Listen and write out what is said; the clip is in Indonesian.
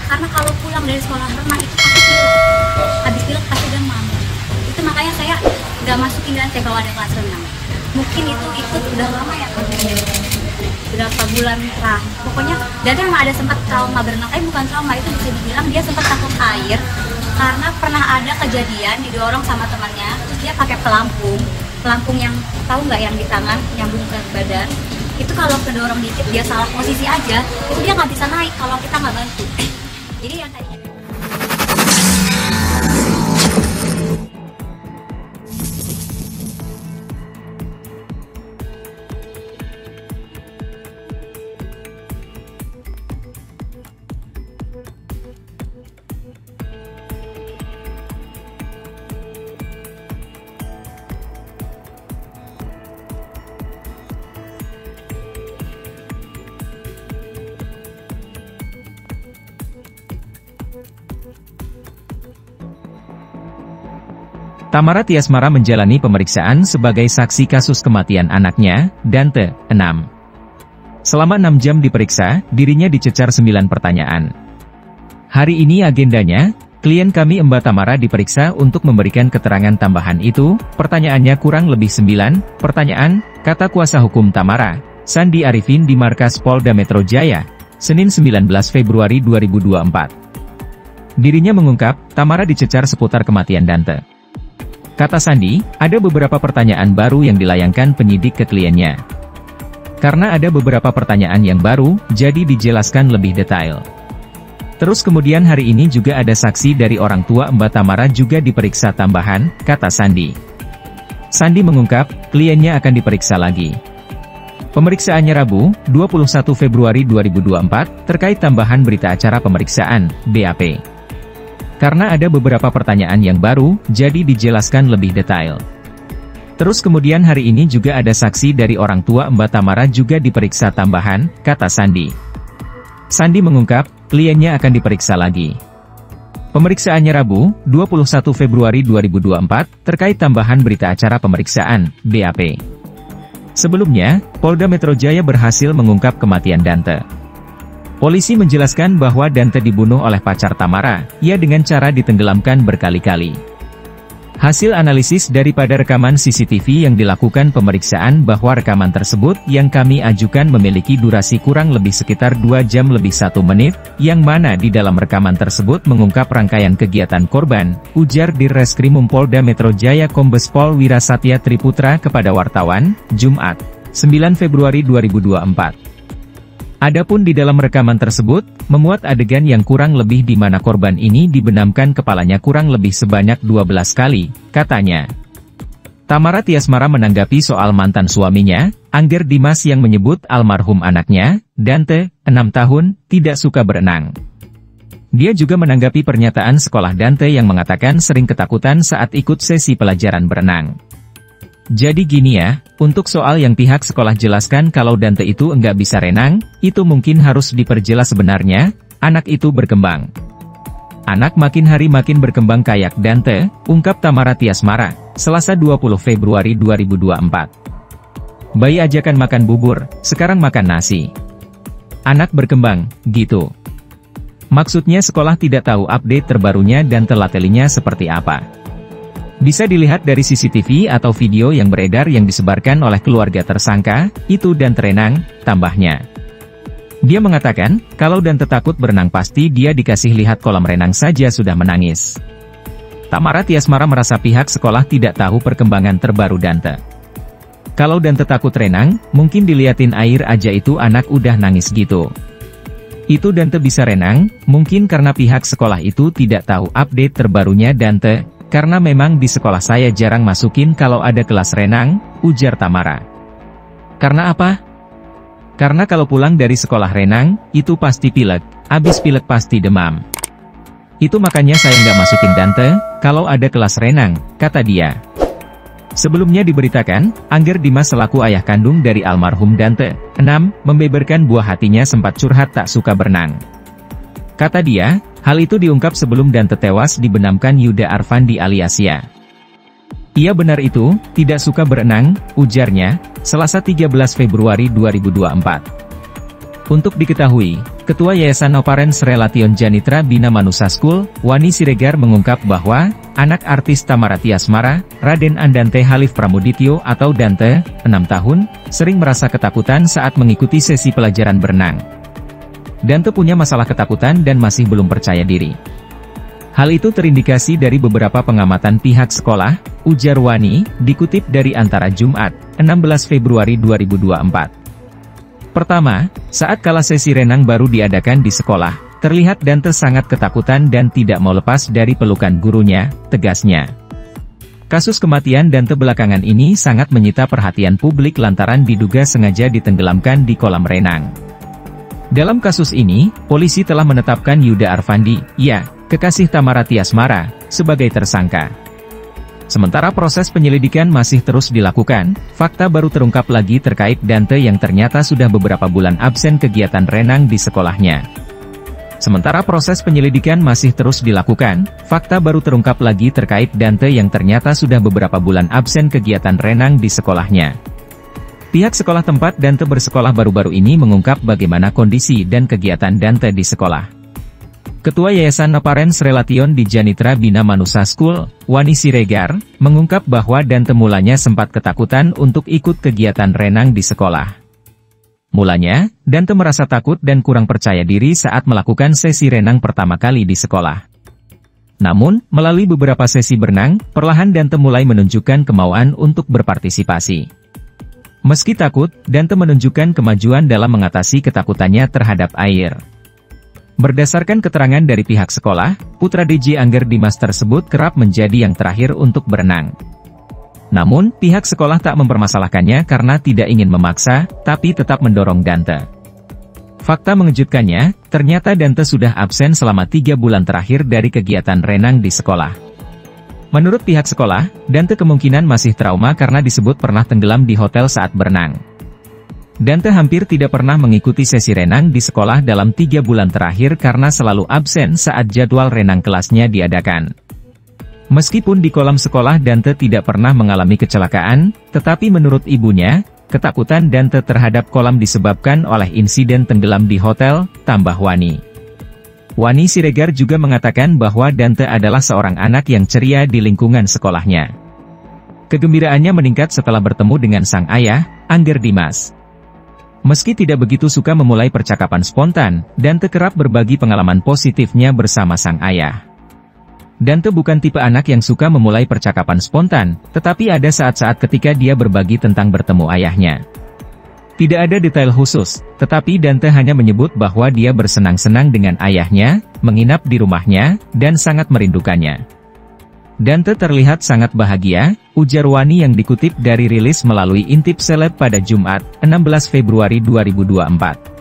karena kalau pulang dari sekolah renang itu pasti pilek, habis pilek pasti demam. Itu makanya saya nggak masukin dan saya bawa dari kelas renang. Mungkin itu ikut udah lama ya, berapa bulan lah. Pokoknya Dante memang ada sempat trauma berenang, bukan trauma, itu bisa dibilang dia sempat takut air karena pernah ada kejadian didorong sama temannya, terus dia pakai pelampung yang tahu nggak yang di tangan nyambung ke badan. Itu kalau kedorong dikit dia salah posisi aja, itu dia nggak bisa naik kalau kita nggak bantu. Jadi yang tadi Tamara Tiasmara menjalani pemeriksaan sebagai saksi kasus kematian anaknya, Dante, 6. Selama 6 jam diperiksa, dirinya dicecar 9 pertanyaan. Hari ini agendanya, klien kami Mbak Tamara diperiksa untuk memberikan keterangan tambahan itu. Pertanyaannya kurang lebih 9 pertanyaan, kata kuasa hukum Tamara, Sandi Arifin di Markas Polda Metro Jaya, Senin 19 Februari 2024. Dirinya mengungkap, Tamara dicecar seputar kematian Dante. Kata Sandi, ada beberapa pertanyaan baru yang dilayangkan penyidik ke kliennya. Karena ada beberapa pertanyaan yang baru, jadi dijelaskan lebih detail. Terus kemudian hari ini juga ada saksi dari orang tua Mbak Tamara juga diperiksa tambahan, kata Sandi. Sandi mengungkap, kliennya akan diperiksa lagi. Pemeriksaannya Rabu, 21 Februari 2024, terkait tambahan berita acara pemeriksaan, BAP. Karena ada beberapa pertanyaan yang baru, jadi dijelaskan lebih detail. Terus kemudian hari ini juga ada saksi dari orang tua Mbak Tamara juga diperiksa tambahan, kata Sandi. Sandi mengungkap, kliennya akan diperiksa lagi. Pemeriksaannya Rabu, 21 Februari 2024, terkait tambahan berita acara pemeriksaan, BAP. Sebelumnya, Polda Metro Jaya berhasil mengungkap kematian Dante. Polisi menjelaskan bahwa Dante dibunuh oleh pacar Tamara, ia dengan cara ditenggelamkan berkali-kali. Hasil analisis daripada rekaman CCTV yang dilakukan pemeriksaan bahwa rekaman tersebut yang kami ajukan memiliki durasi kurang lebih sekitar 2 jam lebih 1 menit, yang mana di dalam rekaman tersebut mengungkap rangkaian kegiatan korban, ujar Dirreskrimum Polda Metro Jaya Kombes Pol Wirasatya Triputra kepada wartawan, Jumat, 9 Februari 2024. Adapun di dalam rekaman tersebut, memuat adegan yang kurang lebih di mana korban ini dibenamkan kepalanya kurang lebih sebanyak 12 kali, katanya. Tamara Tiasmara menanggapi soal mantan suaminya, Angger Dimas yang menyebut almarhum anaknya, Dante, 6 tahun, tidak suka berenang. Dia juga menanggapi pernyataan sekolah Dante yang mengatakan sering ketakutan saat ikut sesi pelajaran berenang. Jadi gini ya, untuk soal yang pihak sekolah jelaskan kalau Dante itu enggak bisa renang, itu mungkin harus diperjelas sebenarnya, anak itu berkembang. Anak makin hari makin berkembang kayak Dante, ungkap Tamara Tiasmara, Selasa 20 Februari 2024. Bayi ajakan makan bubur, sekarang makan nasi. Anak berkembang, gitu. Maksudnya sekolah tidak tahu update terbarunya dan telatelinya seperti apa. Bisa dilihat dari CCTV atau video yang beredar yang disebarkan oleh keluarga tersangka, itu dan renang, tambahnya. Dia mengatakan, kalau Dante takut berenang pasti dia dikasih lihat kolam renang saja sudah menangis. Tamara Tiasmara merasa pihak sekolah tidak tahu perkembangan terbaru Dante. Kalau Dante takut renang, mungkin diliatin air aja itu anak udah nangis gitu. Itu Dante bisa renang, mungkin karena pihak sekolah itu tidak tahu update terbarunya Dante, karena memang di sekolah saya jarang masukin kalau ada kelas renang, ujar Tamara. Karena apa? Karena kalau pulang dari sekolah renang, itu pasti pilek, abis pilek pasti demam. Itu makanya saya nggak masukin Dante, kalau ada kelas renang, kata dia. Sebelumnya diberitakan, Angger Dimas selaku ayah kandung dari almarhum Dante, 6, membeberkan buah hatinya sempat curhat tak suka berenang. Kata dia, hal itu diungkap sebelum Dante tewas dibenamkan Yuda Arfandi alias Ya. Ia benar itu, tidak suka berenang, ujarnya, Selasa 13 Februari 2024. Untuk diketahui, Ketua Yayasan Oparens Relation Janitra Bina Manusa School, Wani Siregar mengungkap bahwa, anak artis Tamarati Asmara, Raden Andante Halif Pramudityo atau Dante, 6 tahun, sering merasa ketakutan saat mengikuti sesi pelajaran berenang. Dante punya masalah ketakutan dan masih belum percaya diri. Hal itu terindikasi dari beberapa pengamatan pihak sekolah, ujar Wani, dikutip dari Antara Jumat, 16 Februari 2024. Pertama, saat kala sesi renang baru diadakan di sekolah, terlihat Dante sangat ketakutan dan tidak mau lepas dari pelukan gurunya, tegasnya. Kasus kematian Dante belakangan ini sangat menyita perhatian publik lantaran diduga sengaja ditenggelamkan di kolam renang. Dalam kasus ini, polisi telah menetapkan Yuda Arfandi, kekasih Tamarati Asmara, sebagai tersangka. Sementara proses penyelidikan masih terus dilakukan, fakta baru terungkap lagi terkait Dante yang ternyata sudah beberapa bulan absen kegiatan renang di sekolahnya. Sementara proses penyelidikan masih terus dilakukan, fakta baru terungkap lagi terkait Dante yang ternyata sudah beberapa bulan absen kegiatan renang di sekolahnya. Pihak sekolah tempat Dante bersekolah baru-baru ini mengungkap bagaimana kondisi dan kegiatan Dante di sekolah. Ketua Yayasan Oparens Relation di Janitra Bina Manusa School, Wani Siregar, mengungkap bahwa Dante mulanya sempat ketakutan untuk ikut kegiatan renang di sekolah. Mulanya, Dante merasa takut dan kurang percaya diri saat melakukan sesi renang pertama kali di sekolah. Namun, melalui beberapa sesi berenang, perlahan Dante mulai menunjukkan kemauan untuk berpartisipasi. Meski takut, Dante menunjukkan kemajuan dalam mengatasi ketakutannya terhadap air. Berdasarkan keterangan dari pihak sekolah, putra DJ Angger Dimas tersebut kerap menjadi yang terakhir untuk berenang. Namun, pihak sekolah tak mempermasalahkannya karena tidak ingin memaksa, tapi tetap mendorong Dante. Fakta mengejutkannya, ternyata Dante sudah absen selama 3 bulan terakhir dari kegiatan renang di sekolah. Menurut pihak sekolah, Dante kemungkinan masih trauma karena disebut pernah tenggelam di hotel saat berenang. Dante hampir tidak pernah mengikuti sesi renang di sekolah dalam 3 bulan terakhir karena selalu absen saat jadwal renang kelasnya diadakan. Meskipun di kolam sekolah Dante tidak pernah mengalami kecelakaan, tetapi menurut ibunya, ketakutan Dante terhadap kolam disebabkan oleh insiden tenggelam di hotel, tambah Wani. Wani Siregar juga mengatakan bahwa Dante adalah seorang anak yang ceria di lingkungan sekolahnya. Kegembiraannya meningkat setelah bertemu dengan sang ayah, Angger Dimas. Meski tidak begitu suka memulai percakapan spontan, Dante kerap berbagi pengalaman positifnya bersama sang ayah. Dante bukan tipe anak yang suka memulai percakapan spontan, tetapi ada saat-saat ketika dia berbagi tentang bertemu ayahnya. Tidak ada detail khusus, tetapi Dante hanya menyebut bahwa dia bersenang-senang dengan ayahnya, menginap di rumahnya, dan sangat merindukannya. Dante terlihat sangat bahagia, ujar Wani yang dikutip dari rilis melalui Intip Seleb pada Jumat, 16 Februari 2024.